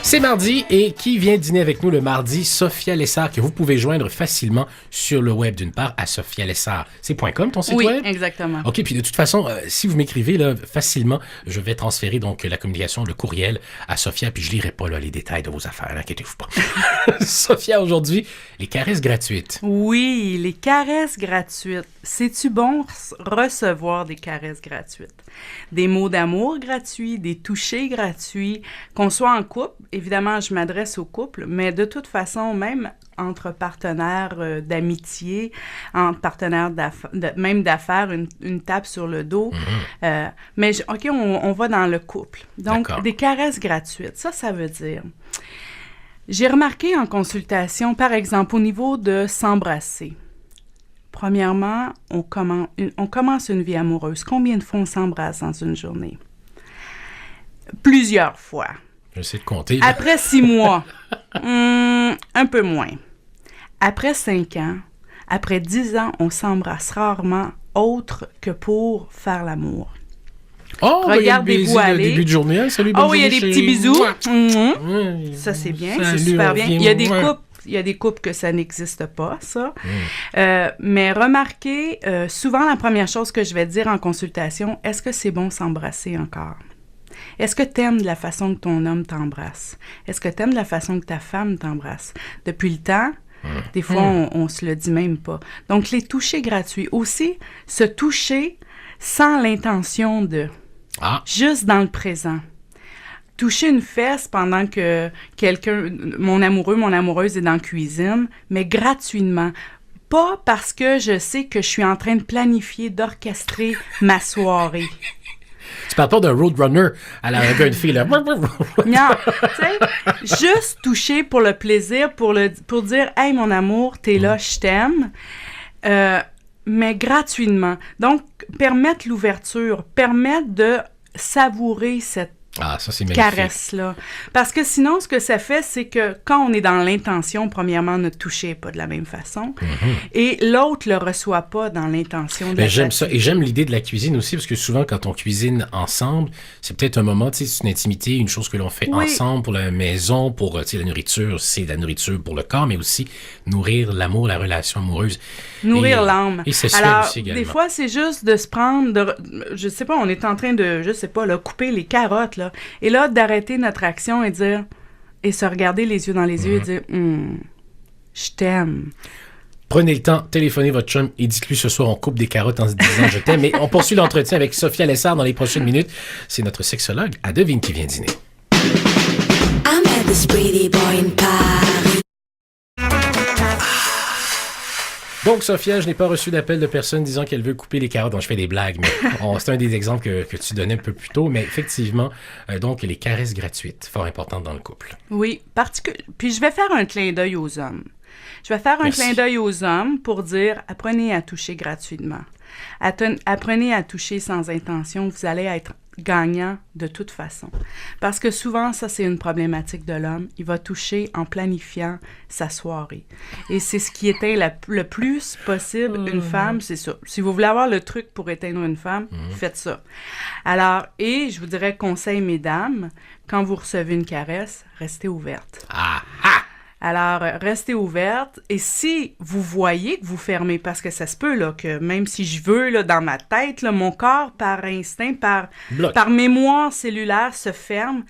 C'est mardi et qui vient dîner avec nous le mardi? Sophia Lessard, que vous pouvez joindre facilement sur le web d'une part à sophialessard. C'est .com ton site web? Oui, exactement. OK, puis de toute façon, si vous m'écrivez là, facilement, je vais transférer donc la communication, le courriel à Sophia, puis je lirai pas là, les détails de vos affaires, inquiétez-vous pas. Sophia, aujourd'hui, les caresses gratuites. Oui, les caresses gratuites. C'est-tu bon recevoir des caresses gratuites? Des mots d'amour gratuits, des touchés gratuits, qu'on soit en couple. Évidemment, je m'adresse au couple, mais de toute façon, même entre partenaires d'amitié, entre partenaires même d'affaires, une tape sur le dos. Mais OK, on va dans le couple. Donc, D'accord. des caresses gratuites, ça veut dire... J'ai remarqué en consultation, par exemple, au niveau de s'embrasser. Premièrement, on commence une vie amoureuse. Combien de fois on s'embrasse dans une journée? Plusieurs fois. J'essaie de compter. Après 6 mois, un peu moins. Après 5 ans, après 10 ans, on s'embrasse rarement autre que pour faire l'amour. Oh, Regardez-vous aller. Début de journée. Hein? Salut, bonne Oh oui, il y a des journée, petits bisous. Oui. Ça, c'est bien, Salut, c'est super on bien. revient, Il y a des couples que ça n'existe pas, ça. Mais remarquez, souvent, la première chose que je vais dire en consultation, est-ce que c'est bon s'embrasser encore? Est-ce que tu aimes de la façon que ton homme t'embrasse? Est-ce que tu aimes de la façon que ta femme t'embrasse? Depuis le temps, des fois, on se le dit même pas. Donc, les touchés gratuits. Aussi, se toucher sans l'intention de... Juste dans le présent. Toucher une fesse pendant que mon amoureux, mon amoureuse est dans la cuisine, mais gratuitement. Pas parce que je sais que je suis en train de planifier, d'orchestrer ma soirée. Tu parles pas d'un roadrunner à la une fille, là. Non, tu sais, juste toucher pour le plaisir, pour dire « Hey, mon amour, t'es là, je t'aime », mais gratuitement. Donc, permettre l'ouverture, permettre de savourer cette ça, c'est magnifique. caresse-là. Parce que sinon, ce que ça fait, c'est que quand on est dans l'intention, premièrement, notre toucher n'est pas de la même façon. Et l'autre ne le reçoit pas dans l'intention de la j'aime ça. Et j'aime l'idée de la cuisine aussi, parce que souvent, quand on cuisine ensemble, c'est peut-être un moment, tu sais, c'est une intimité, une chose que l'on fait ensemble pour la maison, pour, tu sais, la nourriture, c'est la nourriture pour le corps, mais aussi nourrir l'amour, la relation amoureuse. Nourrir l'âme. Et c'est Alors, aussi également. des fois, c'est juste de se prendre, je sais pas, on est en train de, je sais pas, là, couper les carottes, là. Et là, d'arrêter notre action et se regarder les yeux dans les yeux et dire, je t'aime. Prenez le temps, téléphonez votre chum et dites-lui ce soir, on coupe des carottes en se disant je t'aime. Mais on poursuit l'entretien avec Sophia Lessard dans les prochaines minutes. C'est notre sexologue à Devine qui vient dîner. I met this pretty boy in Paris. Donc, Sophia, je n'ai pas reçu d'appel de personne disant qu'elle veut couper les carottes. Donc, je fais des blagues, mais c'est un des exemples que tu donnais un peu plus tôt. Mais effectivement, donc, les caresses gratuites, fort importantes dans le couple. Oui, puis je vais faire un clin d'œil aux hommes. Je vais faire un clin d'œil aux hommes pour dire, apprenez à toucher gratuitement. Apprenez à toucher sans intention. Vous allez être gagnant de toute façon. Parce que souvent, ça, c'est une problématique de l'homme. Il va toucher en planifiant sa soirée. Et c'est ce qui éteint le plus possible une femme, c'est ça. Si vous voulez avoir le truc pour éteindre une femme, faites ça. Alors, et je vous dirais, conseil, mesdames, quand vous recevez une caresse, restez ouverte. Alors, restez ouverte. Et si vous voyez que vous fermez, parce que ça se peut, là, que même si je veux, là, dans ma tête, là, mon corps, par instinct, par mémoire cellulaire, se ferme,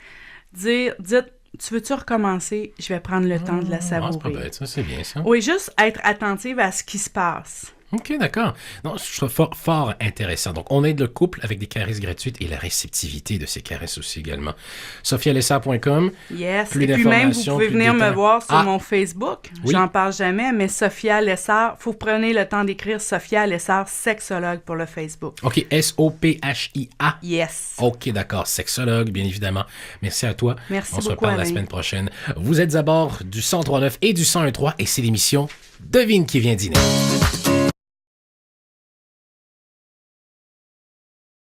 dites, tu veux-tu recommencer? Je vais prendre le temps de la savourer. C'est pas bête, ça, c'est bien ça. Oui, juste être attentive à ce qui se passe. OK, d'accord. Non, je trouve fort, fort intéressant. Donc, on aide le couple avec des caresses gratuites et la réceptivité de ces caresses aussi également. sophialessard.com. Yes. Plus et puis même, vous d'informations, pouvez plus de venir me détails. voir sur mon Facebook. Oui. J'en parle jamais, mais Sophia Lessard. Faut prendre le temps d'écrire Sophia Lessard, sexologue pour le Facebook. OK, S-O-P-H-I-A. Yes. OK, d'accord. Sexologue, bien évidemment. Merci à toi. Merci On se beaucoup, reparle la Alain. semaine prochaine. Vous êtes à bord du 103.9 et du 101.3 et c'est l'émission Devine qui vient dîner.